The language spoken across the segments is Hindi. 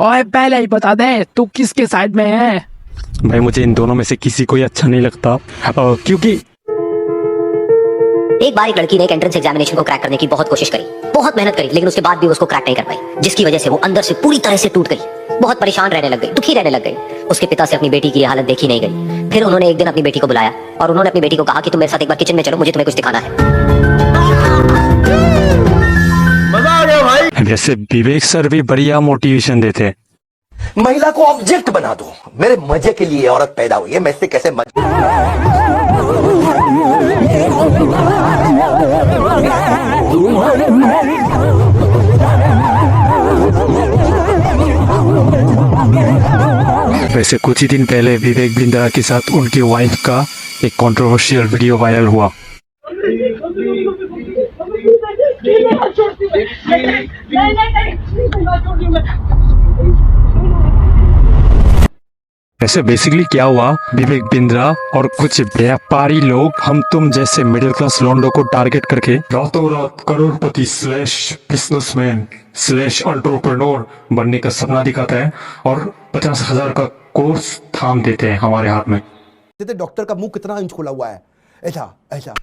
ओए पहले ही बता दे तू किसके साइड में है। भाई मुझे इन दोनों में से किसी को ही अच्छा नहीं लगता, क्योंकि एक बार एक लड़की ने एक एंट्रेंस एग्जामिनेशन को क्रैक करने की बहुत कोशिश करी, बहुत मेहनत करी, लेकिन उसके बाद भी उसको क्रैक नहीं कर पाई, जिसकी वजह से वो अंदर से पूरी तरह से टूट गई, बहुत परेशान रहने लग गई, दुखी रहने लग गई। उसके पिता से अपनी बेटी की हालत देखी नहीं गई। फिर उन्होंने एक दिन अपनी बेटी को बुलाया और उन्होंने अपनी बेटी को कहा कि तुम मेरे साथ एक बार किचन में चलो, मुझे तुम्हें कुछ दिखाना है। मजा आ गया भाई। वैसे विवेक सर भी बढ़िया मोटिवेशन देते हैं। महिला को ऑब्जेक्ट बना दो, मेरे मजे के लिए औरत पैदा हुई है, मैं इससे कैसे वैसे कुछ ही दिन पहले विवेक बिंद्रा के साथ उनकी वाइफ का एक कंट्रोवर्शियल वीडियो वायरल हुआ। वैसे बेसिकली क्या हुआ, विवेक बिंद्रा और कुछ व्यापारी लोग हम तुम जैसे मिडिल क्लास लौंडों को टारगेट करके रातों रात करोड़पति स्लैश बिजनेसमैन स्लैश एंटरप्रेन्योर बनने का सपना दिखाता है और 50,000 का कोर्स थाम देते हैं हमारे हाथ में। डॉक्टर का मुंह कितना इंच खुला हुआ है, ऐसा ऐसा।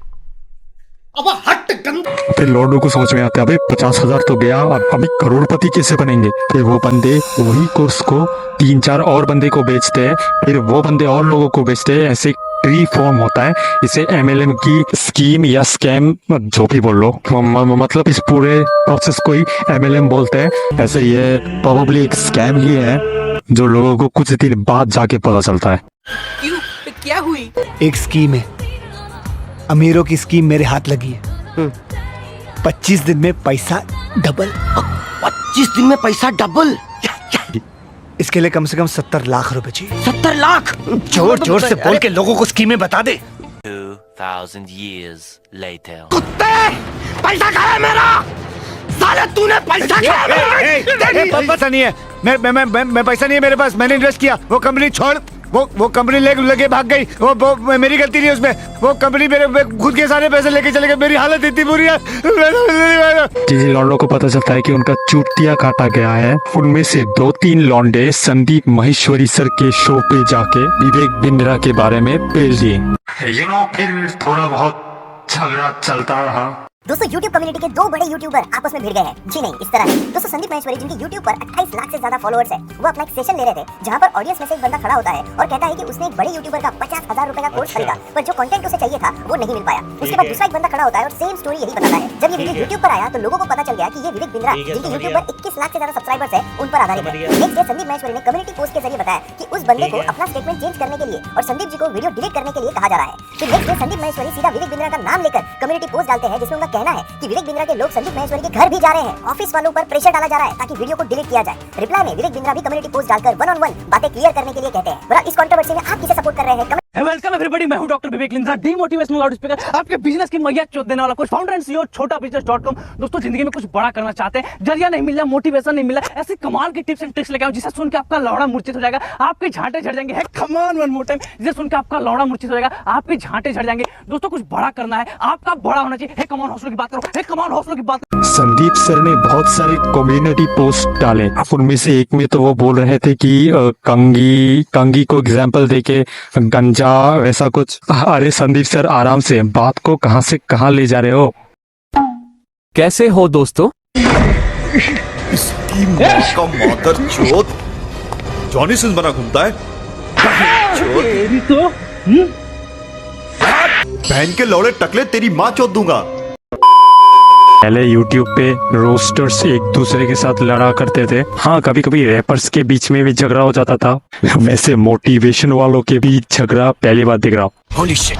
फिर लॉर्डों को समझ में आता है अबे 50,000 तो गया, अभी करोड़पति कैसे बनेंगे। फिर वो बंदे वही कोर्स को 3-4 और बंदे को बेचते हैं, फिर वो बंदे और लोगों को बेचते हैं, ऐसे ट्री फॉर्म होता है। इसे MLM की स्कीम या स्कैम जो भी बोल लो, मतलब इस पूरे प्रोसेस को ही MLM बोलते हैं। ऐसे ये प्रोबेबली एक स्कैम ही है जो लोगों को कुछ दिन बाद जाके पता चलता है। क्यों, क्या हुई? एक स्कीम है, अमीरों की स्कीम मेरे हाथ लगी है। 25 दिन में पैसा डबल। 25 दिन में पैसा डबल? इसके लिए कम से कम 70 लाख रुपए चाहिए। 70 लाख? जोर जोर से बोल के लोगों को स्कीमें बता दे। 2000 years later. कुत्ते, पैसा कहाँ है मेरा? साले तूने पैसा कहाँ है मेरा? पैसा नहीं है, मैं पैसा नहीं है मेरे पास, मैंने इन्वेस्ट किया। वो कंपनी छोड़, वो कंपनी लगे भाग गई। वो मेरी गलती नहीं है उसमें। वो कंपनी मेरे खुद के सारे पैसे लेके चले गए। मेरी हालत इतनी बुरी है। जिन लौंडों को पता चलता है कि उनका चूतिया काटा गया है, उनमें से 2-3 लौंडे संदीप महेश्वरी सर के शो पे जाके विवेक बिंद्रा के बारे में पेल दिए। फिर थोड़ा बहुत झगड़ा चलता रहा। दोस्तों YouTube कम्युनिटी के 2 बड़े यूट्यूबर आपस में भिड़ गए हैं। जी नहीं, इस तरह है। दोस्तों संदीप महेश्वरी जिनके YouTube पर 28 लाख से ज्यादा फॉलोअर्स है, वो अपना एक सेशन ले रहे थे जहां पर ऑडियंस में से एक बंदा खड़ा होता है और कहता है कि उसने एक बड़े यूट्यूबर का 50,000 रुपए का कोर्स खरीदा, पर जो कंटेंट उसे चाहिए था वो नहीं मिल पाया। उसके बाद दूसरा एक बंदा खड़ा होता है और सेम स्टोरी यही बताता है। जब ये वीडियो YouTube पर आया तो लोगों को पता चल गया कि ये विवेक बिंद्रा जिनके YouTube पर 21 लाख से ज्यादा सब्सक्राइबर्स है, उन पर आधारित है। नेक्स्ट डे संदीप महेश्वरी ने कम्युनिटी पोस्ट के जरिए बताया कि उस बंदे को अपना स्टेटमेंट चेंज करने के लिए और संदीप जी को वीडियो डिलीट करने के लिए कहा जा रहा है। फिर नेक्स्ट डे संदीप महेश्वरी सीधा विवेक बिंद्रा का नाम लेकर कम्युनिटी पोस्ट डालते हैं, जिसमें उनका कहना है कि विवेक बिंद्रा के लोग संदीप महेश्वरी के घर भी जा रहे हैं, ऑफिस वालों पर प्रेशर डाला जा रहा है ताकि वीडियो को डिलीट किया जाए। रिप्लाई में विवेक बिंद्रा भी कम्युनिटी पोस्ट डालकर 1-on-1 बातें क्लियर करने के लिए कहते हैं। बड़ा इस कंट्रोवर्सी में आप किसे सपोर्ट कर रहे हैं? वेलकम एवरीबॉडी, मैं हूं doctor Vivek Bindra, demotivational loud speaker, आपके बिजनेस की मैया चोट देने वाला कोच, फाउंडर एंड CEO छोटाबिजनेस.com। दोस्तों जिंदगी में कुछ बड़ा करना चाहते हैं, जरिया नहीं मिल रहा, मोटिवेशन नहीं मिला, ऐसे कमाल की टिप्स एंड ट्रिक्स लेके आऊं जिसे सुन के आपका लौड़ा मूर्छित हो जाएगा, आपके झांटे झड़ जाएंगे। Come on one more time, जिसे सुन के आपका लौड़ा मूर्छित हो जाएगा, आपके झांटे झड़ जाएंगे। दोस्तों कुछ बड़ा करना है, आपका बड़ा होना चाहिए। कम ऑन हौसलों की बात करो, कम ऑन हौसलों की बात। संदीप सर ने बहुत सारे कम्युनिटी पोस्ट डाले, उनमें से एक में तो वो बोल रहे थे कि कंगी को एग्जाम्पल देके गंजा वैसा कुछ। अरे संदीप सर आराम से, बात को कहां से कहां ले जा रहे हो? कैसे हो दोस्तों? इसकी मां का मादर चोद जॉनी सिंह बना घूमता है। बहन के लौड़े टकले तेरी मां चोद दूंगा। पहले YouTube पे रोस्टर्स एक दूसरे के साथ लड़ा करते थे। हाँ, कभी कभी रैपर्स के बीच में भी झगड़ा हो जाता था। वैसे मोटिवेशन वालों के बीच झगड़ा पहली बार दिख रहा हूँ। होली शिट,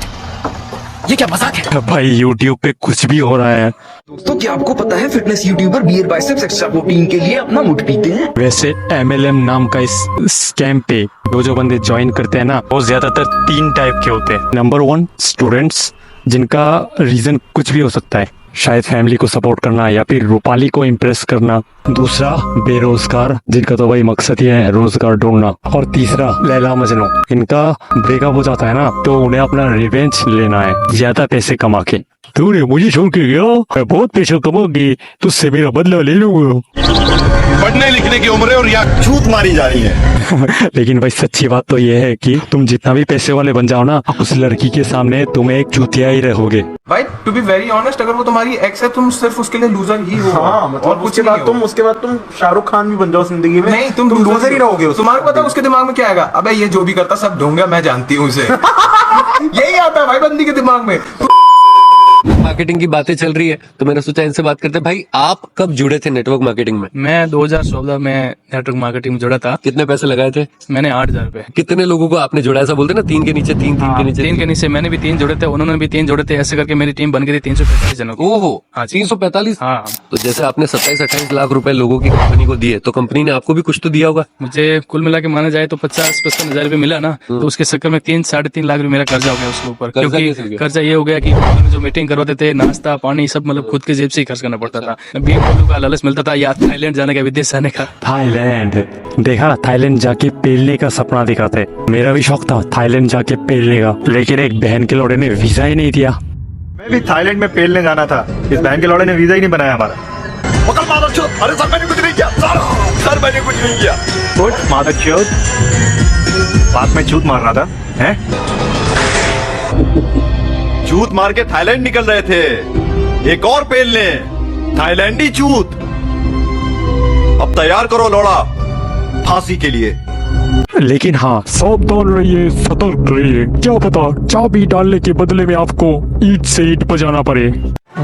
ये क्या मजाक है? भाई YouTube पे कुछ भी हो रहा है। दोस्तों क्या आपको पता है fitness YouTuber Beer Biceps extra protein के लिए अपना मुठ पीते हैं? वैसे MLM नाम का इस स्कैम पे जो बंदे ज्वाइन करते हैं ना, वो ज्यादातर 3 टाइप के होते हैं। नंबर 1 स्टूडेंट्स, जिनका रीजन कुछ भी हो सकता है, शायद फैमिली को सपोर्ट करना या फिर रूपाली को इम्प्रेस करना। दूसरा बेरोजगार, जिनका तो वही मकसद ही है रोजगार ढूंढना। और तीसरा लैला मजनू, इनका ब्रेकअप हो जाता है ना, तो उन्हें अपना रिवेंज लेना है ज्यादा पैसे कमा के। तूने मुझे छोड़ के गया, मैं बहुत पैसा कमाऊंगी, तुझसे मेरा बदला ले लूंगा। पढ़ने लिखने की उम्र है और यहाँ छूत मारी जा रही है। लेकिन भाई सच्ची बात तो ये है कि तुम जितना भी पैसे वाले बन जाओ ना, उस लड़की के सामने तुम एक चूतिया ही रहोगे। भाई टू बी वेरी ऑनेस्ट, अगर वो तुम्हारी एक्स है तुम सिर्फ उसके लिए लूजर ही हो। हाँ, मतलब और उसके बाद तुम शाहरुख खान भी बन जाओ जिंदगी में। नहीं, तुम लूजर ही रहोगे। तुम्हारे पता है उसके दिमाग में क्या आएगा? अबे ये जो भी करता सब ढूंढा, मैं जानती हूँ उसे। यही आता है भाई बंदी के दिमाग में। मार्केटिंग की बातें चल रही है तो मैंने सोचा इनसे बात करते हैं। भाई आप कब जुड़े थे नेटवर्क मार्केटिंग में? मैं 2016 में नेटवर्क मार्केटिंग में जुड़ा था। कितने पैसे लगाए थे? मैंने 8,000 रुपए। कितने लोगों को आपने जुड़ा? ऐसा बोलते ना 3 के नीचे 3, 3 के नीचे 3 के नीचे मैंने भी 3 जोड़े थे, उन्होंने भी 3 जोड़े थे, ऐसे करके मेरी टीम बन गई थी 345 जनों की। ओहो, हाँ जी। 345। हाँ, तो जैसे आपने 27-28 लाख रुपए लोगों की कंपनी को दिए तो कंपनी ने आपको भी कुछ तो दिया होगा। मुझे कुल मिला के माना जाए तो 50-55 हजार रुपए मिला ना, तो उसके चक्कर में 3-3.5 लाख रुपए मेरा कर्जा हो गया उसके ऊपर। कर्जा कैसे हो क्योंकि गया? कर्जा ये हो गया कि उन्होंने जो मीटिंग करवाते थे, नाश्ता पानी सब मतलब खुद के जेब से ही खर्च करना पड़ता था। BMW का लालच मिलता था या थाईलैंड जाने का, विदेश जाने का। थाईलैंड देखा, थाईलैंड जाके पेलने का सपना देखा थे। मेरा भी शौक था थाईलैंड जाके पेलने का, लेकिन एक बहन के लौड़े ने वीजा ही नहीं दिया। मैं भी थाईलैंड में पेलने जाना था, इस बहन के लौड़े ने वीजा ही नहीं बनाया हमारा। पकड़ माधव, अरे सर मैंने कुछ नहीं किया, सर मैंने कुछ नहीं किया। कुछ माधव बात में छूत मार रहा था, हैं? छूत मार के थाईलैंड निकल रहे थे, एक और पेल ले, थाईलैंडी छूत। अब तैयार करो लौड़ा फांसी के लिए। लेकिन हाँ, सावधान रहिए, सतर्क रहिए, क्या पता चाबी डालने के बदले में आपको ईंट से ईंट बजाना पड़े।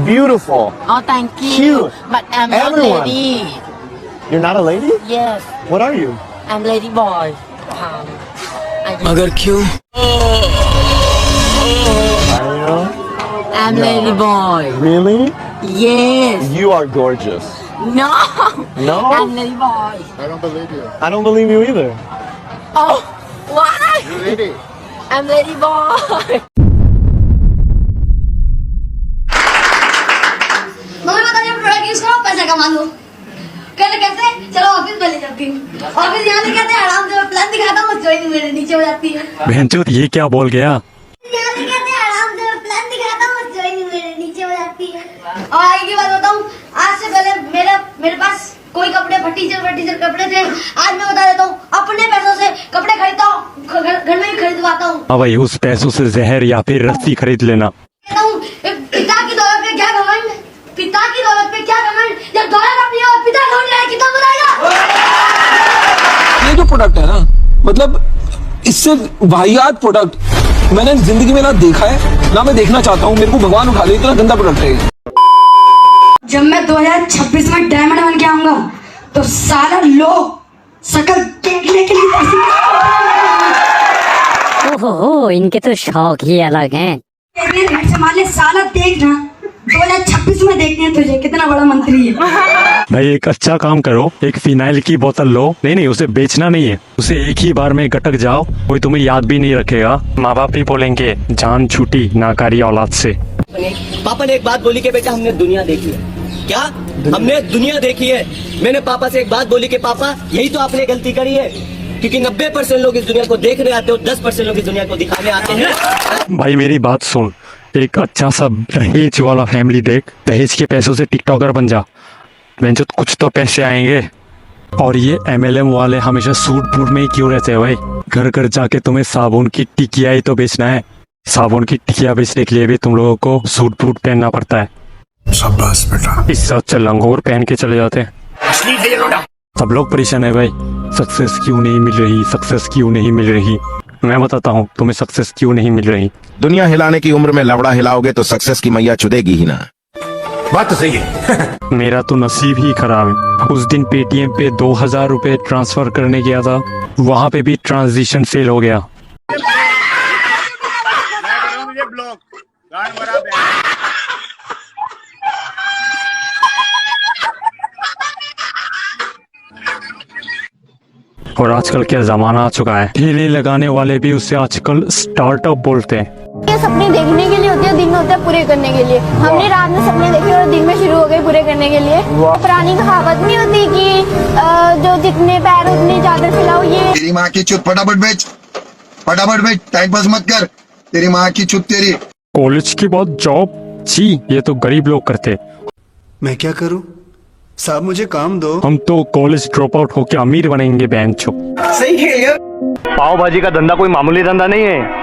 Beautiful. Oh, thank you. Cute. But I'm not Everyone. lady. You're not a lady? Yes, What are you? I'm lady boy. मगर क्यों? I'm lady boy. Really? Yes. You are gorgeous. No. No? I'm lady boy. I don't believe you either. Oh, why? I'm lady boy. Mummy बताइए प्रोडक्ट यूज करो पैसा कमा लो। कहते कैसे? चलो ऑफिस में ले जाती हूँ। ऑफिस यहाँ नहीं कहते, आराम से प्लान दिखाता हूँ, ज्वाइन मेरे नीचे हो जाती है। बहनचोद ये क्या बोल गया? यहाँ नहीं कहते, आराम से प्लान दिखाता हूँ, ज्वाइन मेरे नीचे हो जाती है। और आगे की बात बताऊँ, आज से पहले मेरे पास कोई कपड़े फटीचर कपड़े थे। आज मैं बता देता हूँ, अपने पैसों से कपड़े खरीदता हूँ, घर में भी खरीदवाता हूँ। हाँ भाई, उस पैसों से जहर या फिर रस्सी खरीद लेना। कहता हूँ, पिता की दौलत पे क्या घमंड, पिता की दौलत पे क्या घमंड, जब दौलत अपनी और पिता ढूंढ रहा है, कितना बुलाएगा। ये जो प्रोडक्ट है ना, मतलब इससे वाहियात प्रोडक्ट मैंने जिंदगी में ना देखा है ना मैं देखना चाहता हूँ। मेरे को भगवान उठा ले, इतना गंदा प्रोडक्ट है ये। जब मैं 2026 में डायमंड बन के आऊंगा तो सारा लोग शकल देखने के लिए ओहो, इनके तो शौक ही अलग हैं। घर संभालने साला देखना, 2026 में देखते हैं तुझे कितना बड़ा मंत्री है। भाई एक अच्छा काम करो, एक फिनाइल की बोतल लो। नहीं, उसे बेचना नहीं है, उसे एक ही बार में गटक जाओ, कोई तुम्हें याद भी नहीं रखेगा। माँ बाप भी बोलेंगे जान छूटी नाकारी औलाद से। पापा ने एक बात बोली कि बेटा हमने दुनिया देखी है। क्या? हमने दुनिया देखी है। मैंने पापा से एक बात बोली कि पापा यही तो आपने गलती करी है, क्योंकि 90% लोग इस दुनिया को देखने आते हो, 10% लोग इस दुनिया को दिखाने आते हैं। भाई मेरी बात सुन, एक अच्छा सा दहेज वाला फैमिली देख, दहेज के पैसों से टिकटॉकर बन जा, बेंचो कुछ तो पैसे आएंगे। और ये MLM वाले हमेशा सूट बूट में ही क्यों रहते हैं भाई? घर घर जाके तुम्हें साबुन की टिकिया ही तो बेचना है। साबुन की टिकिया बेचने के लिए भी तुम लोगों को सूट बूट पहनना पड़ता है। शाबाश बेटा। इससे अच्छा लंगोर पहन के चले जाते हैं। सब लोग परेशान है भाई, सक्सेस क्यों नहीं मिल रही, सक्सेस क्यों नहीं मिल रही। मैं बताता हूँ तुम्हें सक्सेस क्यों नहीं मिल रही। दुनिया हिलाने की उम्र में लवड़ा हिलाओगे तो सक्सेस की मैया चुदेगी ही ना। बात तो सही है। मेरा तो नसीब ही खराब है। उस दिन पेटीएम पे 2000 रुपए ट्रांसफर करने गया था, वहां पे भी ट्रांजिशन फेल हो गया। और आजकल क्या जमाना आ चुका है, ठेले लगाने वाले भी उससे आजकल स्टार्टअप बोलते हैं। ये सपने देखने के लिए होते हैं, दिन में होते हैं पूरे करने के लिए। हमने रात में सपने देखे और दिन में शुरू हो गए पूरे करने के लिए। पुरानी कहावत नहीं होती कि जो जितने पैर उतनी चादर फैलाओ। ये तेरी माँ की चुत, फटाफट बेच, टाइम पास मत कर, तेरी माँ की चुत तेरी। कॉलेज के बाद जॉब छी, ये तो गरीब लोग करते। मैं क्या करूं साहब, मुझे काम दो। हम तो कॉलेज ड्रॉप आउट होके अमीर बनेंगे बेंचो। पाव भाजी का धंधा कोई मामूली धंधा नहीं है।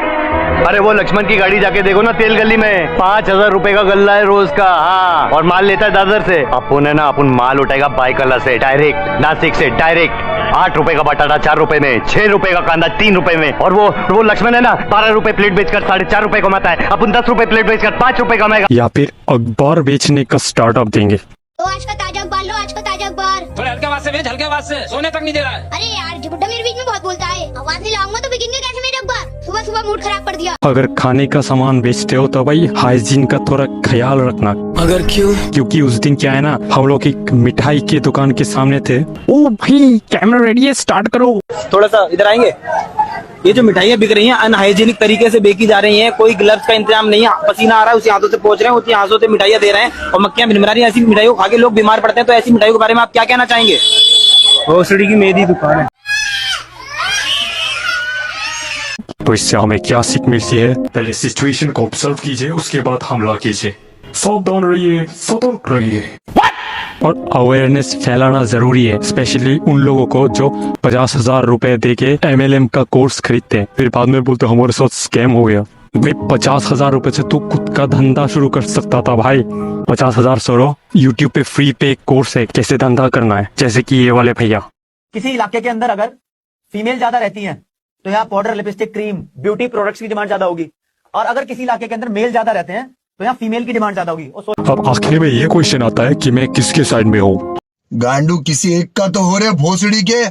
अरे वो लक्ष्मण की गाड़ी जाके देखो ना, तेल गली में 5,000 रुपए का गल्ला है रोज का। हाँ, और माल लेता है दादर से। अपन है ना, अपन माल उठाएगा बाइकला से डायरेक्ट, नासिक से डायरेक्ट। 8 रुपए का बटाटा 4 रुपए में, 6 रुपए का कांदा 3 रुपए में। और वो लक्ष्मण है ना, 12 रुपए प्लेट बेचकर 4.5 रुपए कमाता है। अपन 10 रुपए प्लेट बेचकर 5 रुपए कमाएगा। या फिर अखबार बेचने का स्टार्टअप देंगे। तो आज का ताजा अखबार लो, आज का ताजा अखबार। थोड़े हल्के आवाज से भेज, हल्के आवाज से, सोने तक नहीं दे रहा है। अरे यार, बुड्ढा मेरे बीच में बहुत बोलता है। आवाज नहीं लाऊंगा तो बिकेंगे कैसे मेरे अखबार? सुबह सुबह मूड खराब कर दिया। अगर खाने का सामान बेचते हो तो भाई हाइजीन का थोड़ा ख्याल रखना। अगर क्यों? क्योंकि उस दिन क्या है ना, हम लोग एक मिठाई की दुकान के सामने थे। ओ भाई, कैमरा रेडी है, स्टार्ट करो। थोड़ा सा इधर आएंगे। ये जो मिठाइयाँ बिक रही हैं अनहाइजीनिक तरीके से बेची जा रही हैं। कोई ग्लव्स का इंतजाम नहीं है, पसीना आ रहा है उसी हाथों से पहुंच रहे हैं, उसी हाथों से मिठाइयाँ दे रहे हैं और मक्खियाँ भिनभिना रही हैं। ऐसी मिठाइयों खा के लोग बीमार पड़ते हैं। तो ऐसी मिठाइयों के बारे में आप क्या कहना चाहेंगे? भोसड़ी की मेरी दुकान है। तो इससे हमें क्या सीख मिलती है? पहले सिचुएशन को ऑब्जर्व कीजिए, उसके बाद हमला कीजिए। सावधान रहिए, सतर्क रहिए। और अवेयरनेस फैलाना जरूरी है, स्पेशली उन लोगों को जो 50,000 रुपए देके MLM का कोर्स खरीदते हैं, फिर बाद में बोलते हमारे साथ स्कैम हो गया। भाई 50,000 रुपए से तू खुद का धंधा शुरू कर सकता था भाई। 50,000 सोरो, यूट्यूब पे फ्री पे कोर्स है कैसे धंधा करना है, जैसे कि ये वाले भैया। किसी इलाके के अंदर अगर फीमेल ज्यादा रहती हैं तो यहाँ powder, lipstick, cream, beauty products की डिमांड ज्यादा होगी। और अगर किसी इलाके के अंदर मेल ज्यादा रहते हैं तो यहाँ फीमेल की डिमांड ज्यादा होगी। अब आखिर में ये क्वेश्चन आता है कि मैं किसके साइड में हूँ? गांडू किसी एक का तो हो रहे भोसड़ी के,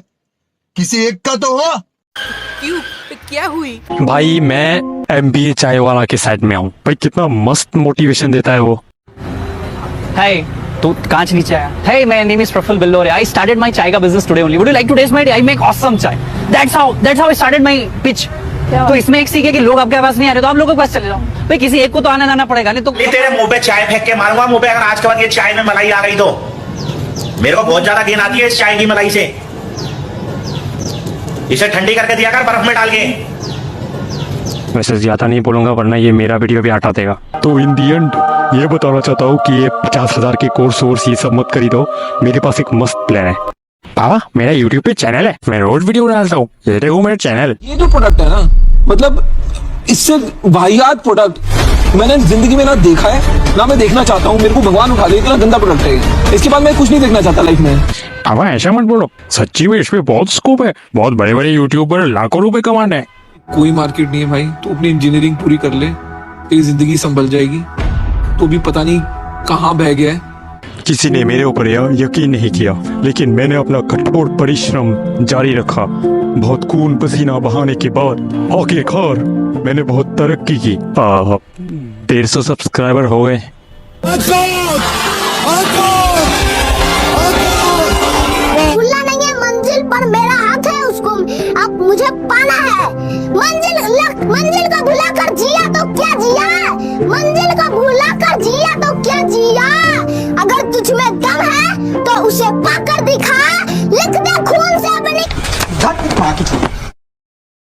किसी एक का तो हो। क्यों? क्या हुई? भाई मैं MBA चाय वाला के साइड में हूँ। भाई कितना मस्त मोटिवेशन देता है वो। Hey, तो कांच नीचे आया। Hey, my name is Praful Billore. I started my chai का business today only. Would you like to taste my tea? I make awesome chai. That's how I started my pitch. तो इसमें एक सीखे कि लोग आपके पास नहीं आ रहे तो आप लोगों के पास चले जाओ। भाई किसी एक को तो आना जाना पड़ेगा, नहीं तो तेरे मुंह पे चाय फेंक के मारूंगा मुंह पे, अगर आज के बाद ये चाय में मलाई आ गई तो। मेरे को बहुत ज्यादा गेन आती है इस चाय की मलाई से। इसे ठंडी करके दिया कर बर्फ में डाल के। वैसे ज्यादा नहीं बोलूंगा वरना ये मेरा वीडियो भी हटा देगा। तो इन दी एंड ये बताना चाहता हूँ कि ये 50,000 के कोर्स वोर्स ये सब मत खरीदो। मेरे पास एक मस्त प्लान है। पापा, मेरा यूट्यूब पे चैनल है, मैं रोज वीडियो डालता हूँ, ये देखो मेरा चैनल। ये जो प्रोडक्ट है ना, मतलब इससे वाहियात प्रोडक्ट मैंने जिंदगी में ना देखा है, ना मैं देखना चाहता हूँ। मेरे को भगवान उठा ले, इतना गंदा प्रोडक्ट है। इसके बाद मैं कुछ नहीं देखना चाहता लाइफ में। पापा ऐसा मत बोलो, सच्ची में इसमें बहुत स्कोप है। बहुत बड़े बड़े यूट्यूबर लाखों रुपए कमाने हैं। कोई मार्केट नहीं है भाई, तू अपनी इंजीनियरिंग पूरी कर ले, तेरी जिंदगी संभल जाएगी। तो भी पता नहीं कहाँ बह गया है। किसी ने मेरे ऊपर यकीन नहीं किया, लेकिन मैंने अपना कठोर परिश्रम जारी रखा। बहुत खून पसीना बहाने के बाद आखिरकार मैंने बहुत तरक्की की। 150 सब्सक्राइबर हो गए। भूलना नहीं है मंजिल पर मेरा हाथ है, उसको अब मुझे पाना है। मंजिल को भुला कर जिया तो क्या जिया, मंजिल को भुला कर जिया तो क्या जिया। अगर तुझ में दम है तो उसे पाकर दिखा, लिख दे खून से अपनी।